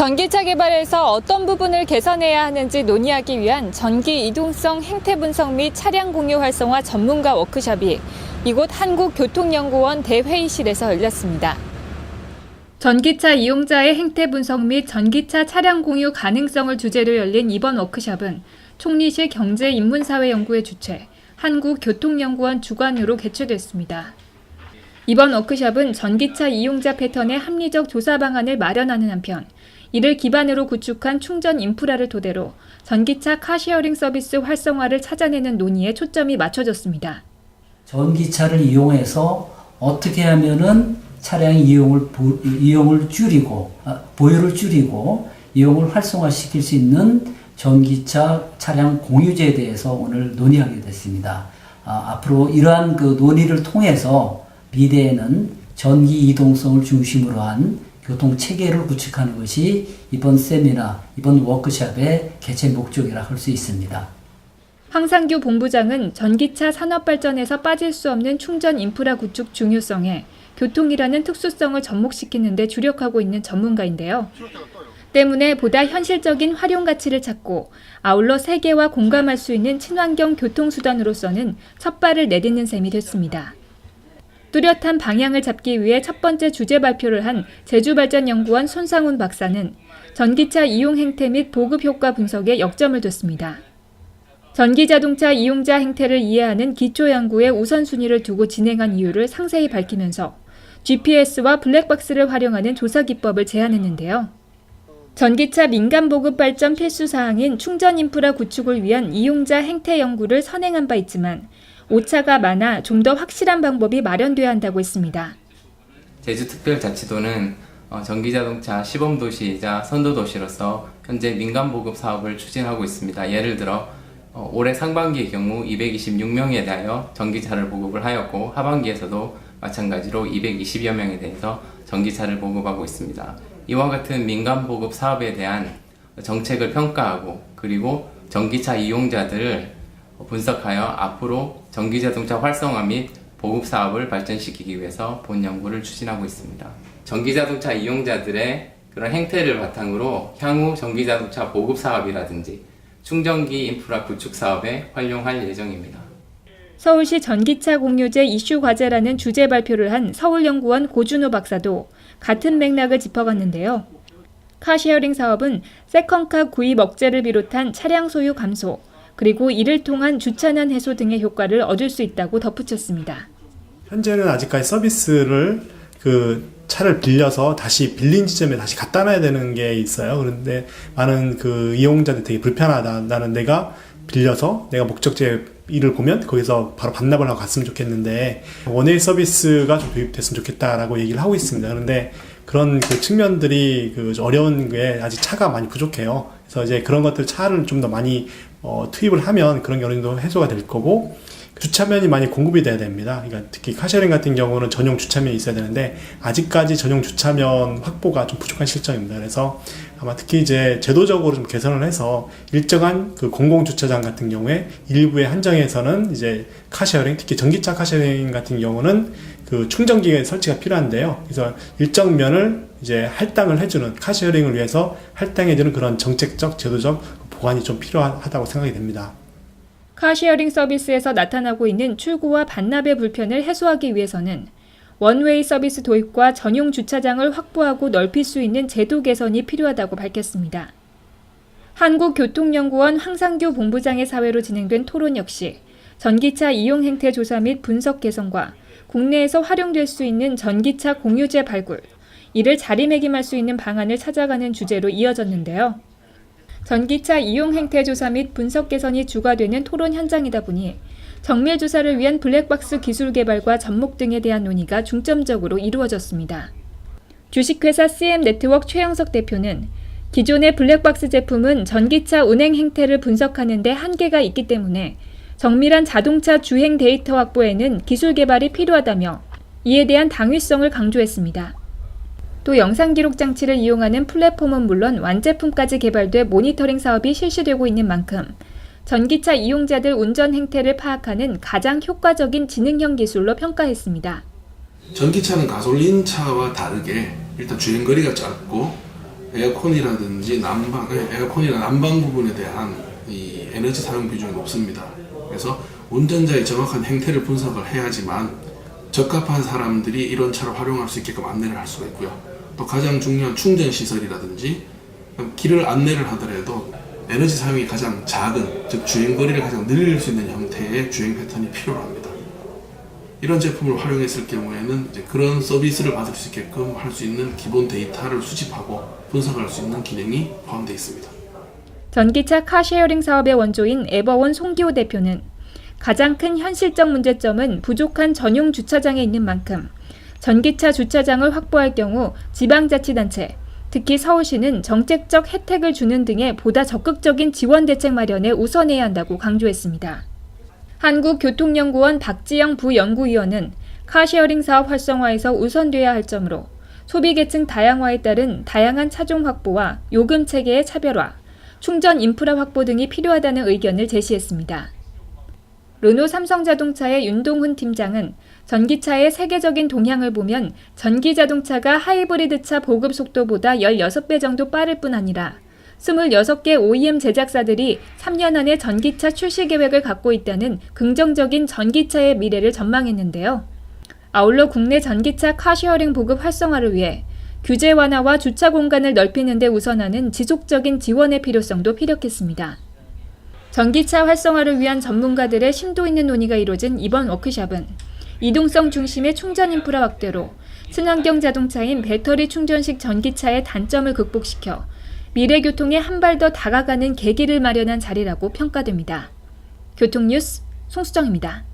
전기차 개발에서 어떤 부분을 개선해야 하는지 논의하기 위한 전기 이동성 행태 분석 및 차량 공유 활성화 전문가 워크숍이 이곳 한국교통연구원 대회의실에서 열렸습니다. 전기차 이용자의 행태 분석 및 전기차 차량 공유 가능성을 주제로 열린 이번 워크숍은 총리실 경제인문사회연구회 주최, 한국교통연구원 주관으로 개최됐습니다. 이번 워크숍은 전기차 이용자 패턴의 합리적 조사 방안을 마련하는 한편, 이를 기반으로 구축한 충전 인프라를 토대로 전기차 카시어링 서비스 활성화를 찾아내는 논의에 초점이 맞춰졌습니다. 전기차를 이용해서 어떻게 하면은 차량의 이용을 줄이고, 보유를 줄이고 이용을 활성화시킬 수 있는 전기차 차량 공유제에 대해서 오늘 논의하게 됐습니다. 앞으로 이러한 그 논의를 통해서 미래에는 전기 이동성을 중심으로 한 교통 체계를 구축하는 것이 이번 세미나, 이번 워크숍의 개최 목적이라 할 수 있습니다. 황상규 본부장은 전기차 산업 발전에서 빠질 수 없는 충전 인프라 구축 중요성에 교통이라는 특수성을 접목시키는 데 주력하고 있는 전문가인데요. 때문에 보다 현실적인 활용 가치를 찾고 아울러 세계와 공감할 수 있는 친환경 교통수단으로서는 첫 발을 내딛는 셈이 됐습니다. 뚜렷한 방향을 잡기 위해 첫 번째 주제 발표를 한 제주발전연구원 손상훈 박사는 전기차 이용 행태 및 보급 효과 분석에 역점을 뒀습니다. 전기자동차 이용자 행태를 이해하는 기초 연구의 우선순위를 두고 진행한 이유를 상세히 밝히면서 GPS와 블랙박스를 활용하는 조사 기법을 제안했는데요. 전기차 민간 보급 발전 필수 사항인 충전 인프라 구축을 위한 이용자 행태 연구를 선행한 바 있지만 오차가 많아 좀 더 확실한 방법이 마련돼야 한다고 했습니다. 제주특별자치도는 전기자동차 시범도시이자 선도도시로서 현재 민간 보급 사업을 추진하고 있습니다. 예를 들어 올해 상반기의 경우 226명에 대하여 전기차를 보급을 하였고 하반기에서도 마찬가지로 220여 명에 대해서 전기차를 보급하고 있습니다. 이와 같은 민간 보급 사업에 대한 정책을 평가하고 그리고 전기차 이용자들을 분석하여 앞으로 전기자동차 활성화 및 보급 사업을 발전시키기 위해서 본 연구를 추진하고 있습니다. 전기자동차 이용자들의 그런 행태를 바탕으로 향후 전기자동차 보급 사업이라든지 충전기 인프라 구축 사업에 활용할 예정입니다. 서울시 전기차 공유제 이슈 과제라는 주제 발표를 한 서울연구원 고준호 박사도 같은 맥락을 짚어봤는데요. 카시어링 사업은 세컨카 구입 억제를 비롯한 차량 소유 감소, 그리고 이를 통한 주차난 해소 등의 효과를 얻을 수 있다고 덧붙였습니다. 현재는 아직까지 서비스를 차를 빌려서 다시 빌린 지점에 다시 갖다 놔야 되는 게 있어요. 그런데 많은 이용자들 되게 불편하다. 나는 내가 빌려서 내가 목적지에 일을 보면 거기서 바로 반납을 하고 갔으면 좋겠는데 원웨이 서비스가 좀 도입됐으면 좋겠다라고 얘기를 하고 있습니다. 그런데 그런 측면들이 어려운 게 아직 차가 많이 부족해요. 그래서 이제 그런 것들 차를 좀 더 많이 투입을 하면 그런 게 어느 정도 해소가 될 거고 주차면이 많이 공급이 돼야 됩니다. 그러니까 특히 카시어링 같은 경우는 전용 주차면이 있어야 되는데 아직까지 전용 주차면 확보가 좀 부족한 실정입니다. 그래서 아마 특히 이제 제도적으로 좀 개선을 해서 일정한 공공 주차장 같은 경우에 일부에 한정해서는 이제 카시어링, 특히 전기차 카시어링 같은 경우는 충전기의 설치가 필요한데요. 그래서 일정 면을 이제 할당을 해주는 카시어링을 위해서 할당해주는 그런 정책적, 제도적 보완이 좀 필요하다고 생각이 됩니다. 카시어링 서비스에서 나타나고 있는 출고와 반납의 불편을 해소하기 위해서는 원웨이 서비스 도입과 전용 주차장을 확보하고 넓힐 수 있는 제도 개선이 필요하다고 밝혔습니다. 한국교통연구원 황상규 본부장의 사회로 진행된 토론 역시 전기차 이용 행태 조사 및 분석 개선과 국내에서 활용될 수 있는 전기차 공유제 발굴, 이를 자리매김할 수 있는 방안을 찾아가는 주제로 이어졌는데요. 전기차 이용 행태 조사 및 분석 개선이 주가 되는 토론 현장이다 보니 정밀 조사를 위한 블랙박스 기술 개발과 접목 등에 대한 논의가 중점적으로 이루어졌습니다. 주식회사 CM네트워크 최영석 대표는 기존의 블랙박스 제품은 전기차 운행 행태를 분석하는 데 한계가 있기 때문에 정밀한 자동차 주행 데이터 확보에는 기술 개발이 필요하다며 이에 대한 당위성을 강조했습니다. 또 영상기록 장치를 이용하는 플랫폼은 물론 완제품까지 개발돼 모니터링 사업이 실시되고 있는 만큼 전기차 이용자들 운전 행태를 파악하는 가장 효과적인 지능형 기술로 평가했습니다. 전기차는 가솔린 차와 다르게 일단 주행거리가 짧고 에어컨이라든지 에어컨이나 난방 부분에 대한 이 에너지 사용 비중이 높습니다. 그래서 운전자의 정확한 행태를 분석을 해야지만 적합한 사람들이 이런 차를 활용할 수 있게끔 안내를 할 수가 있고요. 또 가장 중요한 충전 시설이라든지 길을 안내를 하더라도 에너지 사용이 가장 작은, 즉 주행거리를 가장 늘릴 수 있는 형태의 주행 패턴이 필요합니다. 이런 제품을 활용했을 경우에는 이제 그런 서비스를 받을 수 있게끔 할 수 있는 기본 데이터를 수집하고 분석할 수 있는 기능이 포함되어 있습니다. 전기차 카쉐어링 사업의 원조인 에버원 송기호 대표는 가장 큰 현실적 문제점은 부족한 전용 주차장에 있는 만큼 전기차 주차장을 확보할 경우 지방자치단체, 특히 서울시는 정책적 혜택을 주는 등의 보다 적극적인 지원 대책 마련에 우선해야 한다고 강조했습니다. 한국교통연구원 박지영 부연구위원은 카쉐어링 사업 활성화에서 우선돼야 할 점으로 소비계층 다양화에 따른 다양한 차종 확보와 요금 체계의 차별화, 충전 인프라 확보 등이 필요하다는 의견을 제시했습니다. 르노 삼성자동차의 윤동훈 팀장은 전기차의 세계적인 동향을 보면 전기자동차가 하이브리드차 보급 속도보다 16배 정도 빠를 뿐 아니라 26개 OEM 제작사들이 3년 안에 전기차 출시 계획을 갖고 있다는 긍정적인 전기차의 미래를 전망했는데요. 아울러 국내 전기차 카쉐어링 보급 활성화를 위해 규제 완화와 주차 공간을 넓히는 데 우선하는 지속적인 지원의 필요성도 피력했습니다. 전기차 활성화를 위한 전문가들의 심도 있는 논의가 이뤄진 이번 워크숍은 이동성 중심의 충전 인프라 확대로 친환경 자동차인 배터리 충전식 전기차의 단점을 극복시켜 미래 교통에 한 발 더 다가가는 계기를 마련한 자리라고 평가됩니다. 교통뉴스 송수정입니다.